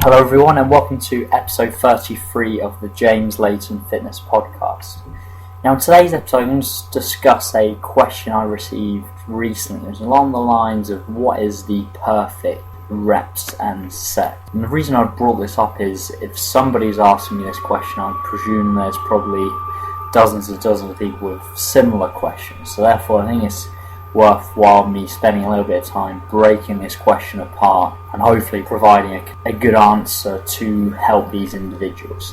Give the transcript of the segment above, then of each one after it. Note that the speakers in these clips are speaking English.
Hello everyone and welcome to episode 33 of the Layton Fitness podcast. Now in today's episode I'm going to discuss a question I received recently. It was along the lines of what is the perfect reps and set. And the reason I brought this up is if somebody's asking me this question, I presume there's probably dozens of people with similar questions. So therefore I think it's worthwhile me spending a little bit of time breaking this question apart and hopefully providing a good answer to help these individuals.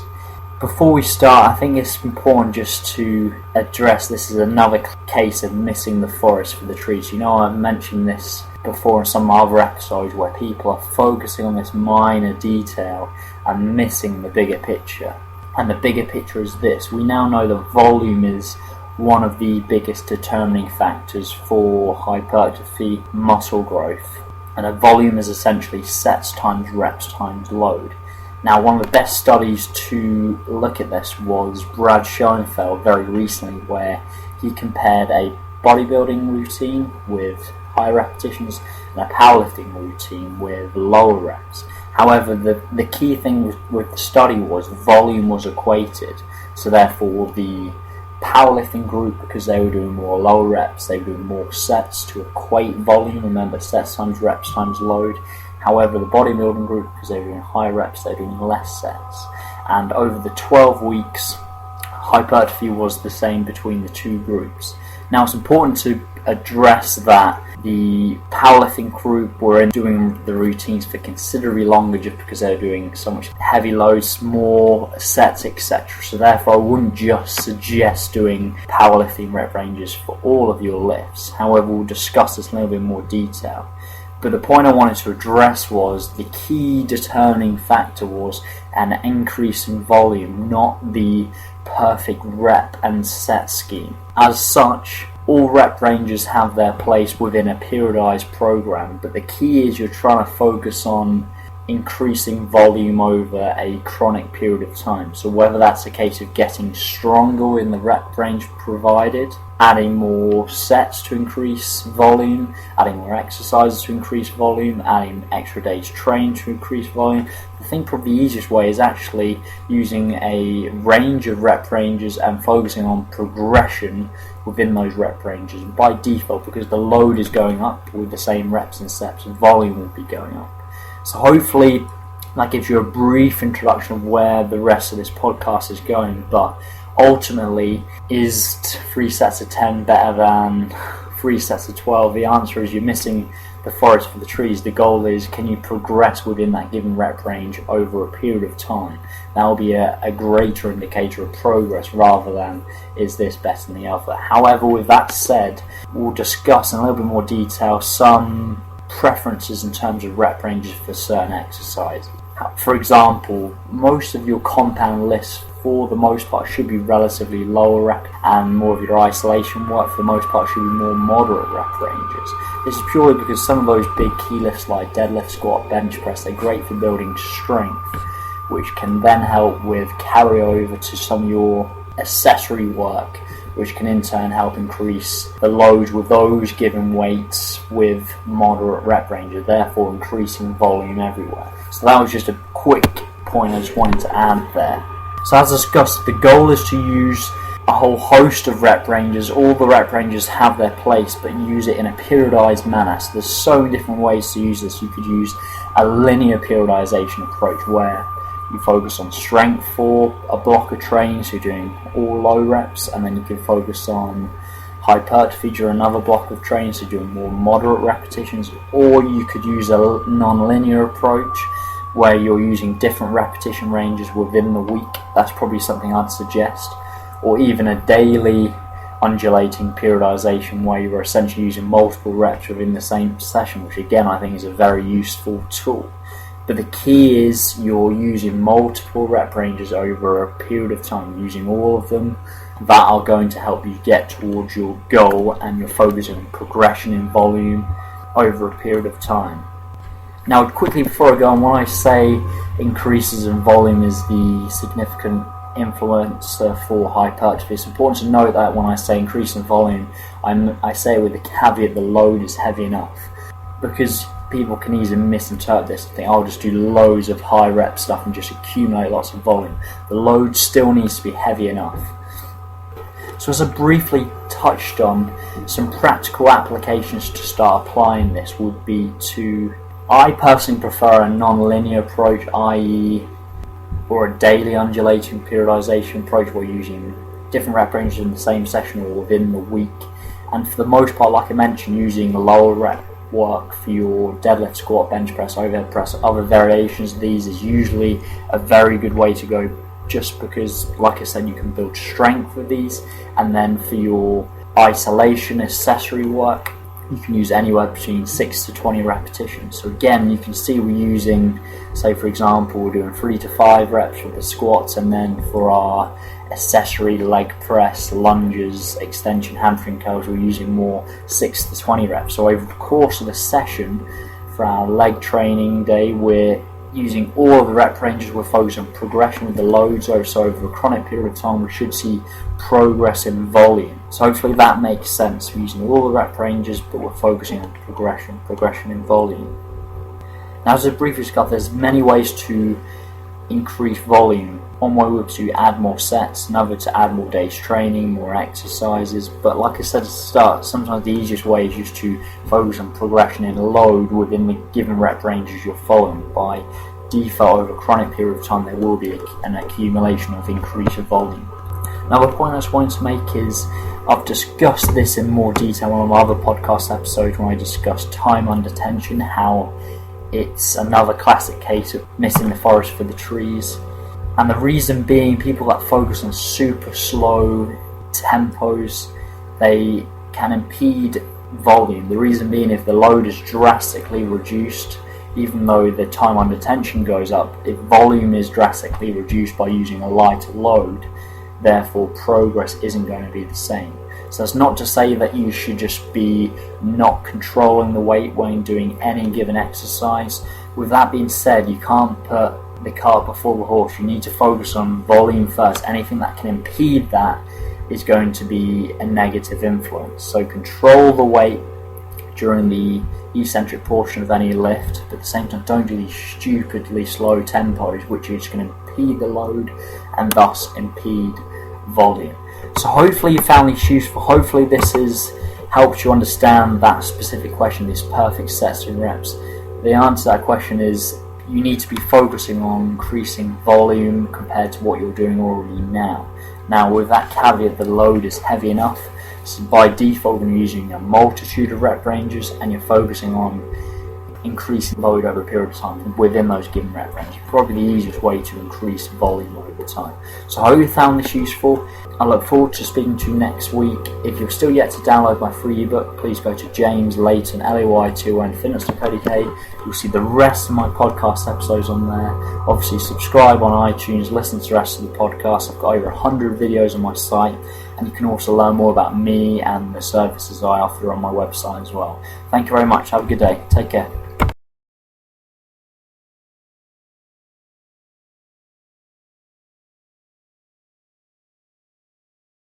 Before we start, I think it's important just to address this is another case of missing the forest for the trees. You know, I've mentioned this before in some other episodes where people are focusing on this minor detail and missing the bigger picture. And the bigger picture is this: we now know that volume is one of the biggest determining factors for hypertrophy muscle growth, and a volume is essentially sets times reps times load. Now, one of the best studies to look at this was Brad Schoenfeld very recently, where he compared a bodybuilding routine with high repetitions and a powerlifting routine with lower reps. However, the key thing with the study was volume was equated, so therefore the powerlifting group, because they were doing more low reps, they were doing more sets to equate volume. Remember, sets times reps times load. However, the bodybuilding group, because they were doing high reps, they were doing less sets. And over the 12 weeks, hypertrophy was the same between the two groups. Now, it's important to address that the powerlifting group were doing the routines for considerably longer just because they were doing so much heavy loads, more sets, etc. So therefore I wouldn't just suggest doing powerlifting rep ranges for all of your lifts. However, we'll discuss this in a little bit more detail. But the point I wanted to address was the key determining factor was an increase in volume, not the perfect rep and set scheme. As such, all rep ranges have their place within a periodized program, but the key is you're trying to focus on increasing volume over a chronic period of time. So whether that's a case of getting stronger in the rep range provided, adding more sets to increase volume, adding more exercises to increase volume, adding extra days trained to increase volume. I think probably the easiest way is actually using a range of rep ranges and focusing on progression within those rep ranges. By default, because the load is going up with the same reps and sets, volume will be going up. So hopefully that gives you a brief introduction of where the rest of this podcast is going, but ultimately, is 3 sets of 10 better than 3 sets of 12? The answer is you're missing the forest for the trees. The goal is, can you progress within that given rep range over a period of time? That will be a greater indicator of progress rather than is this better than the other. However, with that said, we'll discuss in a little bit more detail some preferences in terms of rep ranges for certain exercises. For example, most of your compound lifts for the most part should be relatively lower rep, and more of your isolation work for the most part should be more moderate rep ranges. This is purely because some of those big key lifts like deadlift, squat, bench press, they're great for building strength, which can then help with carryover to some of your accessory work, which can in turn help increase the loads with those given weights with moderate rep ranges, therefore increasing volume everywhere. So that was just a quick point I just wanted to add there. So as discussed, the goal is to use a whole host of rep ranges. All the rep ranges have their place, but use it in a periodized manner. So there's so many different ways to use this. You could use a linear periodization approach where you focus on strength for a block of training, so you're doing all low reps, and then you can focus on hypertrophy during another block of training, so you're doing more moderate repetitions. Or you could use a non-linear approach where you're using different repetition ranges within the week. That's probably something I'd suggest. Or even a daily undulating periodization where you're essentially using multiple reps within the same session, which again I think is a very useful tool. But the key is you're using multiple rep ranges over a period of time, using all of them that are going to help you get towards your goal, and you're focusing on progression in volume over a period of time. Now, quickly before I go on, when I say increases in volume is the significant influencer for hypertrophy, it's important to note that when I say increase in volume, I say with the caveat the load is heavy enough. Because people can easily misinterpret this and think, I'll just do loads of high rep stuff and just accumulate lots of volume. The load still needs to be heavy enough. So as I briefly touched on, some practical applications to start applying this would be I personally prefer a non-linear approach, i.e. or a daily undulating periodization approach where you're using different rep ranges in the same session or within the week. And for the most part, like I mentioned, using lower rep work for your deadlift, squat, bench press, overhead press, other variations of these is usually a very good way to go, just because, like I said, you can build strength with these. And then for your isolation accessory work, you can use anywhere between 6 to 20 repetitions. So again, you can see we're using, say for example, we're doing 3 to 5 reps with the squats, and then for our accessory leg press, lunges, extension, hamstring curls, we're using more 6 to 20 reps. So over the course of the session, for our leg training day, we're using all of the rep ranges. We're focused on progression with the loads. So over a chronic period of time, we should see progress in volume. So hopefully that makes sense. We're using all the rep ranges, but we're focusing on progression in volume. Now, as I briefly discussed, there's many ways to increase volume. One way would be to add more sets, another to add more days training, more exercises. But like I said at the start, sometimes the easiest way is just to focus on progression in load within the given rep ranges you're following. By default, over a chronic period of time, there will be an accumulation of increase of volume. Another point I just wanted to make is, I've discussed this in more detail on my other podcast episodes when I discussed time under tension, how it's another classic case of missing the forest for the trees. And the reason being, people that focus on super slow tempos, they can impede volume. The reason being, if the load is drastically reduced, even though the time under tension goes up, if volume is drastically reduced by using a lighter load, therefore progress isn't going to be the same. So that's not to say that you should just be not controlling the weight when doing any given exercise. With that being said, you can't put the cart before the horse. You need to focus on volume first. Anything that can impede that is going to be a negative influence. So control the weight during the eccentric portion of any lift, but at the same time don't do these stupidly slow tempos which is going to impede the load and thus impede volume. So hopefully you found this useful. Hopefully this has helped you understand that specific question, these perfect sets and reps. The answer to that question is, you need to be focusing on increasing volume compared to what you're doing already now. Now, with that caveat, the load is heavy enough, so by default you're using a multitude of rep ranges and you're focusing on increasing load over a period of time within those given rep ranges. Probably the easiest way to increase volume over time. So I hope you found this useful. I look forward to speaking to you next week. If you're still yet to download my free ebook, please go to James Layton Fitness.co.uk. You'll see the rest of my podcast episodes on there. Obviously subscribe on iTunes, listen to the rest of the podcast. I've got over 100 videos on my site, and you can also learn more about me and the services I offer on my website as well. Thank you very much. Have a good day. Take care.